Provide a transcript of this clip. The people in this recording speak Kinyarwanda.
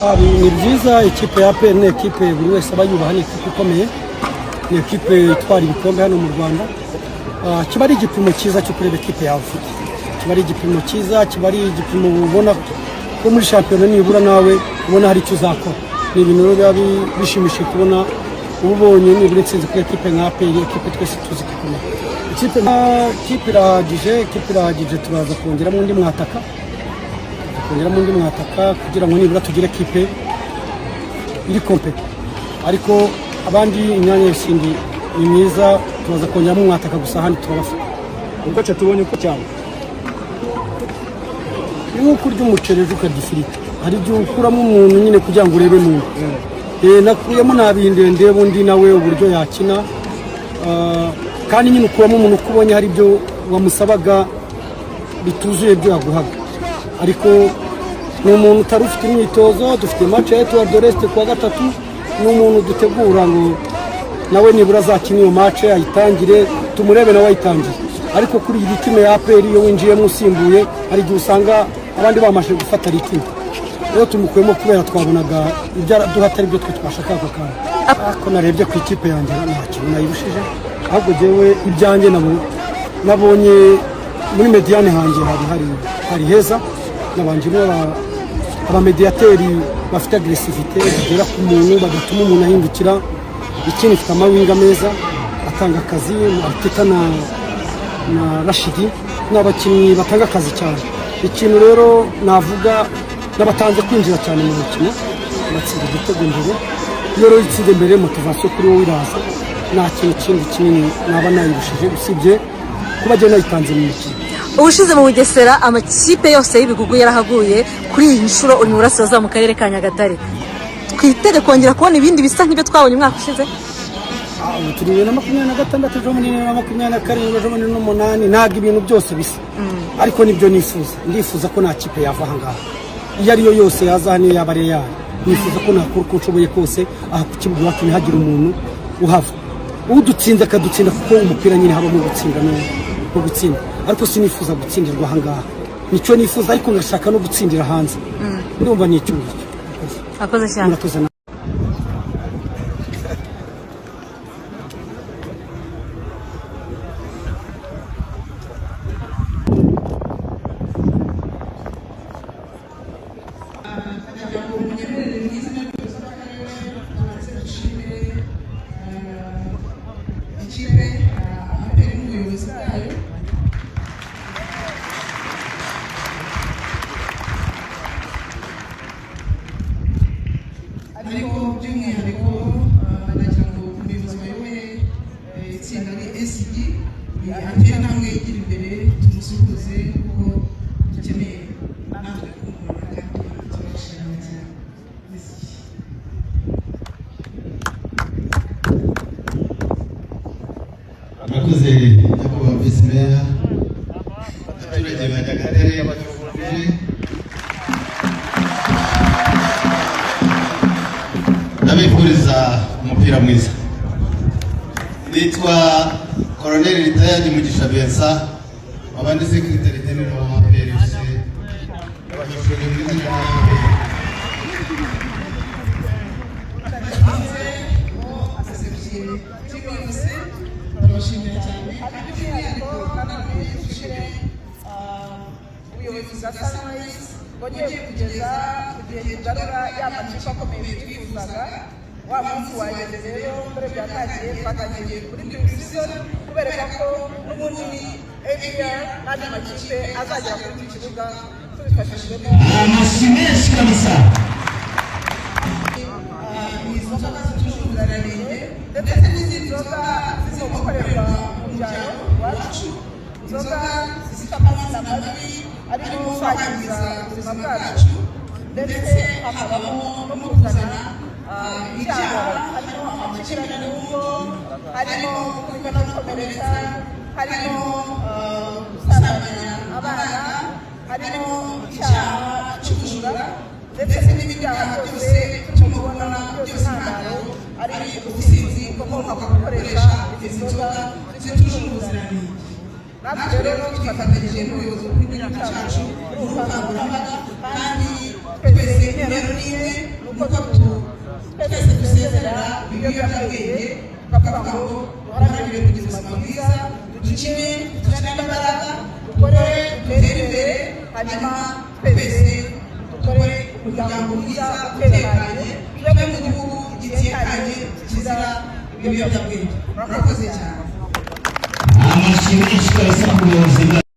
Ni byiza ikipe ya APR ni ekipe buri wese aba yubaha, ni ekipe ikomeye, ni ekipe itwara ibikombe hano mu Rwanda. Kiba ari igipimo cyiza cyo kureba ekipe yawe ufite, kiba ari igipimo cyiza, kiba ari igipimo ubona ko muri shampiyona nibura nawe ubona hari icyo uzakora. Ni ibintu biba bishimishije kubona ubonye nibura intsinzi kuri ekipe nka APR, ekipe twese tuzi ko ikomeye. Ikipe irahagije, turaza kongeramo undi mwataka kugira ngo nibura tugire ekipe iri kompeti, ariko abandi imyanya y'isindi ni myiza, tubaza kongeramo umwataka gusa ahandi turabafite. Ubwo tubonye uko cyane ni nko kurya umuceri ejo ukadifirika, hari igihe ukuramo umuntu nyine kugira ngo urebe muntu. Nakuyemo nabindende bundi nawe uburyo yakina, kandi nyine ukuramo umuntu ukubonye hari ibyo wamusabaga bituzuye byo yaguhaga, ariko ni umuntu utari ufite imyitozo. Dufite match ya Etoile de l'Est kuwa gatatu, ni umuntu dutegura ngo nawe nibura azakina iyo match ayitangire, tumurebe nawe ayitangiye. Ariko kuri iyi ritime ya APR iyo winjiyemo usimbuye, hari igihe usanga abandi bamashe gufata ritime, rero tumukuyemo kubera twabonaga ibyo duhatari byo twe twashakaga. kandi ako narebye ku ikipe yanjye nta kintu nayirushije, ahubwo jewe ibyanjye nabonye muri mediane hanjye hari heza, nabanjemo abamediateri bafite agresivite bagera ku muntu bagatuma umuntu ahindukira. Ikindi ifite amawinga meza atanga akazi, Arteta na Rashidi n'abakinnyi batanga akazi cyane. Ikintu rero navuga n'abatanze kwinjira cyane mu mukino, batsinda igitego mbere. Iyo rero itsinze mbere motivasiyo kuri wowe iraza, nta kintu kindi kinini naba nayirushije usibye kuba agenda yitanze mu mukino. Ubushize mu Bugesera amakipe yose y'ibigugu yarahaguye, kuri iyi nshuro uri mu Burasirazuba mu karere ka Nyagatare. Twitege kongera kubona ibindi bisa nk'ibyo twabonye umwaka ushize. Turi 2026 ejo muri 2027 ejo muri 2028, ntabwo ibintu byose bisa, ariko nibyo ndifuza ko nta kipe yava aha ngaha iyo ariyo yose yaza hano yaba ari yayo. Nifuza ko nakora uko nshoboye kose aha ku kibuga iwacu ntihagire umuntu uhava, udutsinda akadutsinda, kuko umupira nyine habamo gutsinda no gutsinda, ariko sinifuza gutsindirwa aha ngaha. Nicyo nifuza, ariko ngashaka no gutsindira hanze. Ndumva ni icyuzi. Akoze cyane. ariko by'umwihariko banagira ngo umuyobozi wayoboye itsinda ni SG atere namwe igira imbere, tumusuhuze kuko dukeneye natwe kumubona kandi turabashimira cyane. Murakoze nyakubahwa Visi Meya, abaturage ba Nyagatare batuvuye, ndabifuriza umupira mwiza. Nitwa Colonel Retired Mugisha Vincent, abandi Secretary General wa APR FC, abanyeshuri muri turabashimira cyane. By'umwihariko nanone dushimire ubuyobozi bwa Sunrise bongeye kugeza ku gihe kigarura ya makipe akomeye twifuzaga. Wa munsi wageze rero, mbere byatangiye twatangiye kuri pre-season kubereka ko n'ubundi APR n'andi makipe azagera kuri iki kibuga tubifashijwemo amashyi menshi kabisa. izo nzoga z'ubuziranenge ndetse n'izindi nzoga zirimo gukorerwa mu byaro iwacu, inzoga zifite amazina mabi arimo kwangiza ubuzima bwacu, ndetse hakabamo no kuzana ibyaha, harimo amakimbirane mu ngo, harimo gukubita no gukomeretsa, harimo gusambanya abana, harimo icyaha cy'ubujura, ndetse n'ibindi byaha byose turimo kubona byose ntandaro ari ubusinzi bukomoka ku gukoresha izi nzoga zitujuje ubuziranenge. natwe rero twifatanyije n'ubuyobozi bw'igihugu cyacu n'ubukangurambaga kandi twese intero n'imwe nuko twese dusezerera ibiyobyabwenge tukavuga ngo duharanire kugira ubuzima bwiza dukine dushyiremo imbaraga dukore dutere imbere hanyuma twese dukore umuryango mwiza utekanye tube mu gihugu gitekanye kizira ibiyobyabwenge. Murakoze cyane. Amashyi menshi kabisa ku buyobozi